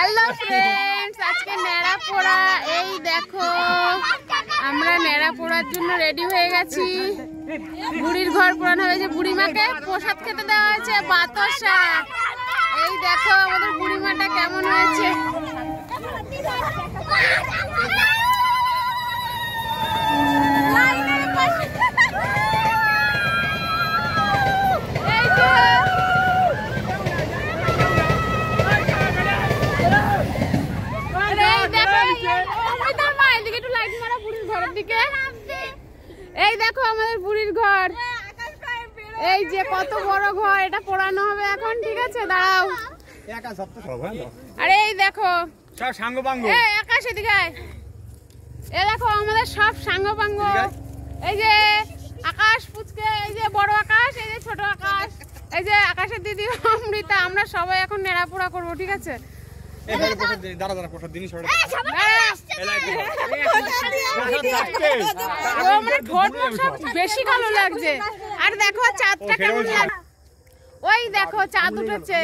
Hello friends, আজকে নেড়া পোড়া। এই দেখো আমরা নেড়া পোড়ার জন্য রেডি হয়ে গেছি। বুড়ির ঘর পোড়ানো হয়েছে, বুড়িমাকে প্রসাদ খেতে দেওয়া হয়েছে বাতাসা। এই দেখো আমাদের বুড়িমাটা কেমন হয়েছে। এই দেখো আমাদের বুড়ির ঘর, এই যে কত বড় ঘর, এটা পোড়ানো হবে এখন। ঠিক আছে, দাঁড়াও। আরে এই দেখো সব সাঙ্গপাঙ্গ, আকাশ এদিকে। এই দেখো আমাদের সব সাঙ্গপাঙ্গ। এই যে আকাশ পুচকে, এই যে বড় আকাশ, এই যে ছোট আকাশ, এই যে আকাশের দিদি অমৃতা। আমরা সবাই এখন নেড়া পোড়া করবো। ঠিক আছে, বেশি ভালো লাগছে। আর দেখো চাঁদটা কেমন লাগছে। ওই দেখো চাঁদ উঠেছে।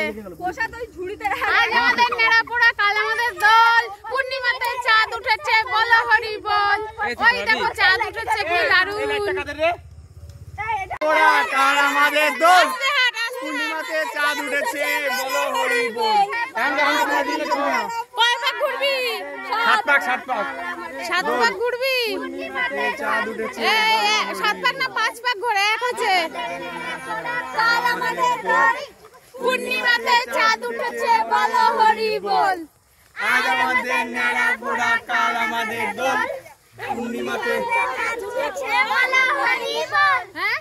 আজ আমাদের নেড়া পোড়া, কাল আমাদের দোল, পূর্ণিমাতে চাঁদ উঠেছে, বলো হরি বল। ওই দেখো চাঁদ উঠেছে, কি দারুণ। আমাদের দোল, পূর্ণিমাতে চাঁদ উঠেছে, বলো হরি বল। কয় পাক ঘুরবি? সাত পাক, সাত পাক, সাত পাক ঘুরবি। চাঁদ উঠেছে, 7 পাক না 5 পাক ঘুরে এক হচ্ছে। পূর্ণিমাতে চাঁদ উঠেছে, বলো হরি বল। আজ আমাদের নেড়া পোড়া, কাল আমাদের দোল, পূর্ণিমাতে চাঁদ উঠেছে, বলো হরি বল। হ্যাঁ,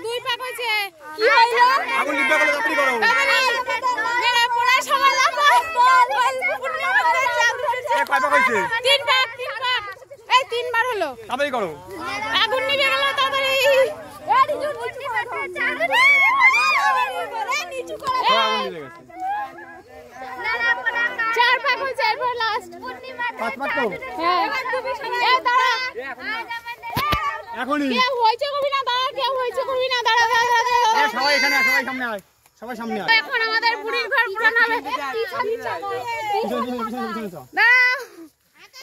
2 পাক হয়েছে। কি হইলো? আগুন লিপা করো, তাড়াতাড়ি করো। নেড়া পোড়া সবালা বল। পূর্ণিমাতে চাঁদ উঠেছে। কয় পাক হইছে? 3 পাক, 3 পাক। এই 3 বার হলো। তাড়াতাড়ি করো। আগুন নিভে গেল, তাড়াতাড়ি। পূর্ণিমাতে চাঁদ উঠেছে, নিচু করে। আগুন নিভে গেছে। 4 পাক হয়েছে, এরপর লাস্ট 5 পাক তো? হ্যাঁ। এই দাঁড়া, এখনই কেউ হয়েছে কবি না, দাঁড়া। কেউ হয়েছে কবি না, দাঁড়া দাঁড়া দাঁড়া। সবাই এখানে, সবাই সামনে আয়, সবাই সামনে আয়। এখন আমাদের বুড়ির ঘর পুরানো হবে। দাঁড়াও।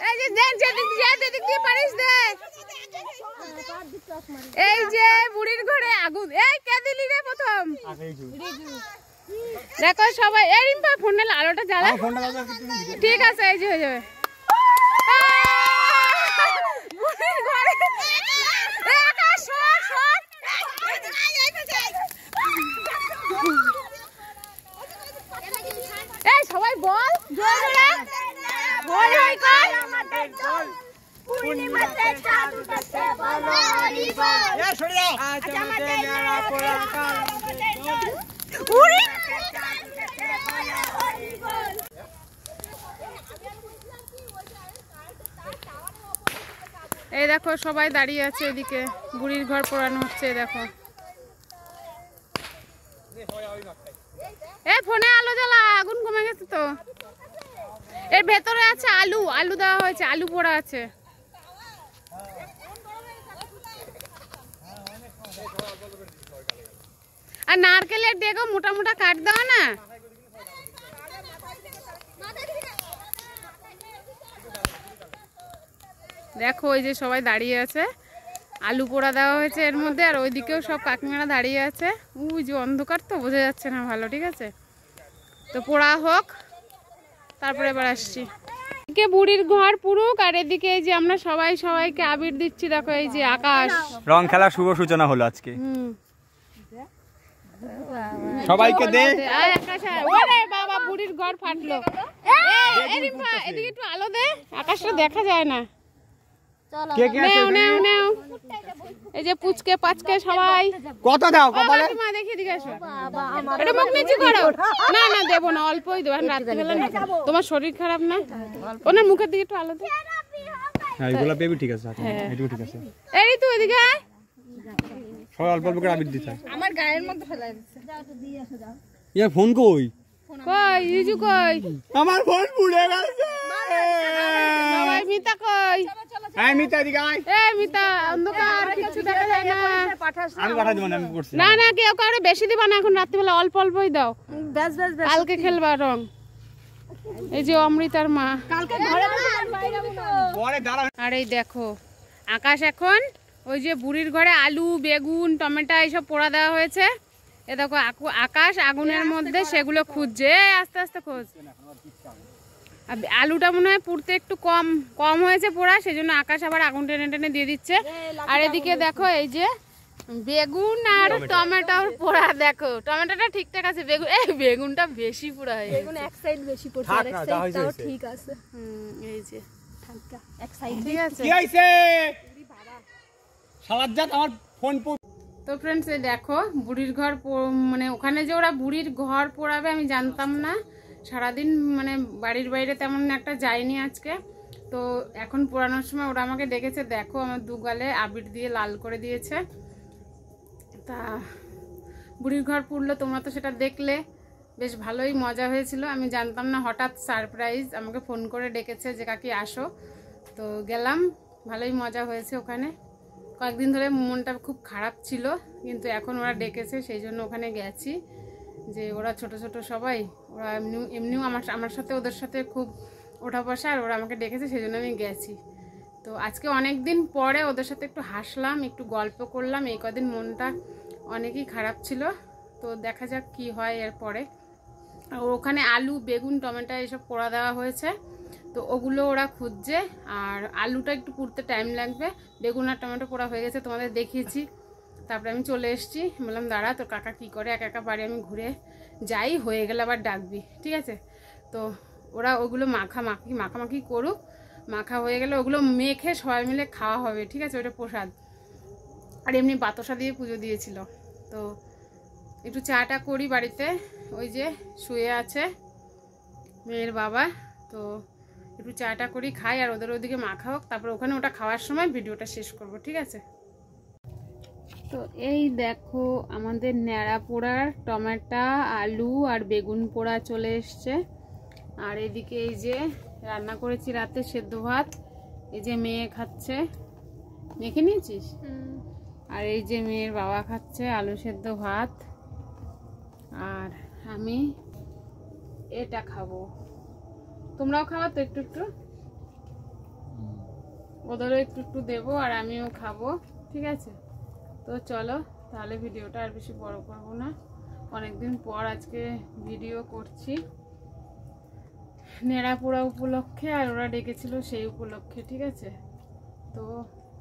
এই যে দেখ, যেদিক দিয়ে পারিস দে। এই যে বুড়ির ঘরে আগুন। এই কে দিলি রে প্রথম? দেখো সবাই। এই রিম্পা ফোনে আলোটা জ্বালা। ঠিক আছে, এই যে হয়ে যাবে। বুড়ির ঘরে আকাশ সর সর। এই সবাই বল জোরে জোরে, হই হই কর। পূর্ণিমাতে চাঁদ উঠেছে, বলো হরি বল। এ সরে যাও। আজ আমাদের নেড়া পোড়া, কাল আমাদের দোল, পূর্ণিমাতে চাঁদ উঠেছে, বলো হরি বল। এই দেখো সবাই দাঁড়িয়ে আছে এদিকে, বুড়ির ঘর পোড়ানো হচ্ছে। দেখো এই ফোনে আলো জ্বালা, আগুন কমে গেছে তো। এর ভেতরে আছে আলু, আলু দেওয়া হয়েছে, আলু পোড়া আছে। আর নারকেলের ডেগো মোটা মোটা কাট দাও না। দেখো ওই যে সবাই দাঁড়িয়ে আছে, আলু পোড়া দেওয়া হয়েছে এর মধ্যে। আর ওইদিকেও সব কাকিমারা দাঁড়িয়ে আছে। ওই যে অন্ধকার তো বোঝা যাচ্ছে না ভালো। ঠিক আছে, তো পোড়া হোক, তারপরে এবার আসছি। এদিকে বুড়ির ঘর পুরুক, আর এদিকে এই যে আমরা সবাই সবাইকে আবির দিচ্ছি। দেখো এই যে আকাশ, রং খেলার শুভ সূচনা হলো আজকে। সবাইকে দে। আয় আকাশ আয়। ওরে বাবা, বুড়ির ঘর ফাটলো। এই রিম্পা এদিকে একটু আলো দে, আকাশটা দেখা যায় না। কে কে আছে? নেও নেও নেও। এই যে পুচকে পাচকে সবাই। কত দাও কপালে? মা দেখি দিকে এসো। এটা মুখ নিচু করো। না না দেবো না, অল্পই দেবো। রাত্রে বেলা না, তোমার শরীর খারাপ না। ওনার মুখের দিকে একটু আলো দে। হ্যাঁ এগুলা বেবি ঠিক আছে, এটুকু ঠিক আছে। এই তুই এদিকে আয়। সবাই অল্প অল্প করে আবির দিতে। আমার গায়ের মধ্যে ফেলাই দিচ্ছে। ইয়া ফোন কই? কই রিজু কই? আমার ফোন পুড়ে গেছে। সবাই মিতা কই? এই মিতা দিকে আয়। এ মিতা অন্ধকার কিছু দেখা যায় না। আমি পাঠা দিব না, আমি করছি না না কেউ কাউরে বেশি দিবা না, এখন রাত্রিবেলা অল্প অল্পই দাও, ব্যাস ব্যাস ব্যাস কালকে খেলবা রং। এই যে অমৃতার মা। কালকে ঘরে বাইরে পরে দাঁড়া। আর এই দেখো আকাশ এখন ওই যে বুড়ির ঘরে আলু বেগুন টমেটো এইসব পোড়া দেওয়া হয়েছে। এ দেখো আকাশ আগুনের মধ্যে সেগুলো খুঁজছে। এই আস্তে আস্তে খোঁজ। আর আলুটা মনে হয় পুড়তে একটু কম কম হয়েছে পোড়া, সেই জন্য আকাশ আবার আগুন টেনে টেনে দিয়ে দিচ্ছে। আর এদিকে দেখো এই যে বেগুন আর টমেটোর পোড়া। দেখো টমেটোটা ঠিকঠাক আছে, বেগুন এই বেগুনটা বেশি পোড়া হয়ে গেছে। এক সাইড বেশি পড়ছে, থাক আর এক না, যা সাইড হয়েছে তাও হয়েছে। ঠিক আছে। এই যে থাকা এক সাইড ঠিক আছে। কি হইছে? শালার জাত আমার ফোন তো ফ্রেন্ডস এই দেখো বুড়ির ঘর মানে ওখানে যে ওরা বুড়ির ঘর পোড়াবে আমি জানতাম না। সারাদিন মানে বাড়ির বাইরে তেমন একটা যায়নি আজকে। তো এখন পোড়ানোর সময় ওরা আমাকে ডেকেছে। দেখো আমার দুগালে আবির দিয়ে লাল করে দিয়েছে। তা বুড়ির ঘর পুড়লো, তোমরা তো সেটা দেখলে, বেশ ভালোই মজা হয়েছিল। আমি জানতাম না, হঠাৎ সারপ্রাইজ আমাকে ফোন করে ডেকেছে যে কাকি আসো। তো গেলাম, ভালোই মজা হয়েছে ওখানে। কয়েকদিন ধরে মনটা খুব খারাপ ছিল, কিন্তু এখন ওরা ডেকেছে সেই জন্য ওখানে গেছি। যে ওরা ছোট ছোট সবাই, ওরা এমনিও আমার সাথে ওদের সাথে খুব ওঠা বসা, আর ওরা আমাকে ডেকেছে সেই জন্য আমি গেছি। তো আজকে অনেক দিন পরে ওদের সাথে একটু হাসলাম, একটু গল্প করলাম। এই কদিন মনটা অনেকই খারাপ ছিল। তো দেখা যাক কি হয় এরপরে। ওখানে আলু বেগুন টমেটো এসব পোড়া দেওয়া হয়েছে, তো ওগুলো ওরা খুঁজছে। আর আলুটা একটু পুড়তে টাইম লাগবে, বেগুন আর টমেটো পোড়া হয়ে গেছে, তোমাদের দেখিয়েছি। তারপরে আমি চলে এসেছি, বললাম দাঁড়া তোর কাকা কী করে, একা একা বাড়ি আমি ঘুরে যাই, হয়ে গেলে আবার ডাকবি, ঠিক আছে। তো ওরা ওগুলো মাখামাখি করুক, মাখা হয়ে গেলে ওগুলো মেখে সবাই মিলে খাওয়া হবে, ঠিক আছে। ওটা প্রসাদ। আর এমনি বাতাসা দিয়ে পুজো দিয়েছিল। তো একটু চাটা করি বাড়িতে, ওই যে শুয়ে আছে মেয়ের বাবা। তো একটু চাটা করি, খাই, আর ওদের ওদিকে মাখা হোক, তারপর ওখানে ওটা খাওয়ার সময় ভিডিওটা শেষ করব, ঠিক আছে। তো এই দেখো আমাদের ন্যাড়া পোড়ার টমেটো আলু আর বেগুন পোড়া চলে এসছে। আর এদিকে এই যে রান্না করেছি রাতে সেদ্ধ ভাত, এই যে মেয়ে খাচ্ছে। মেখে নিয়েছিস? আর এই যে মেয়ের বাবা খাচ্ছে আলু সেদ্ধ ভাত, আর আমি এটা খাবো। তোমরাও খাওয়া তো একটু একটু, ওদেরও একটু একটু দেবো, আর আমিও খাবো, ঠিক আছে। তো চলো তাহলে ভিডিওটা আর বেশি বড় করবো না, অনেকদিন পর আজকে ভিডিও করছি নেড়াপোড়া উপলক্ষে, আর ওরা ডেকেছিল সেই উপলক্ষে, ঠিক আছে। তো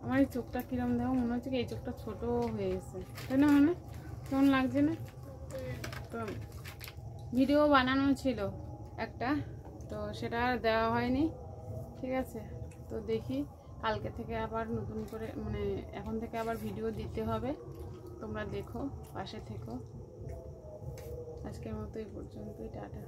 আমার এই চোখটা কিরম দেখো, মনে হচ্ছে কি এই চোখটা ছোট হয়ে গেছে, তাই না? মানে কেমন লাগছে না? তো ভিডিও বানানো ছিল একটা, তো সেটা আর দেওয়া হয়নি, ঠিক আছে। তো দেখি কালকে থেকে আবার নতুন করে, মানে এখন থেকে আবার ভিডিও দিতে হবে, তোমরা দেখো, পাশে থেকো। আজকের মতো এই পর্যন্তই, টাটা।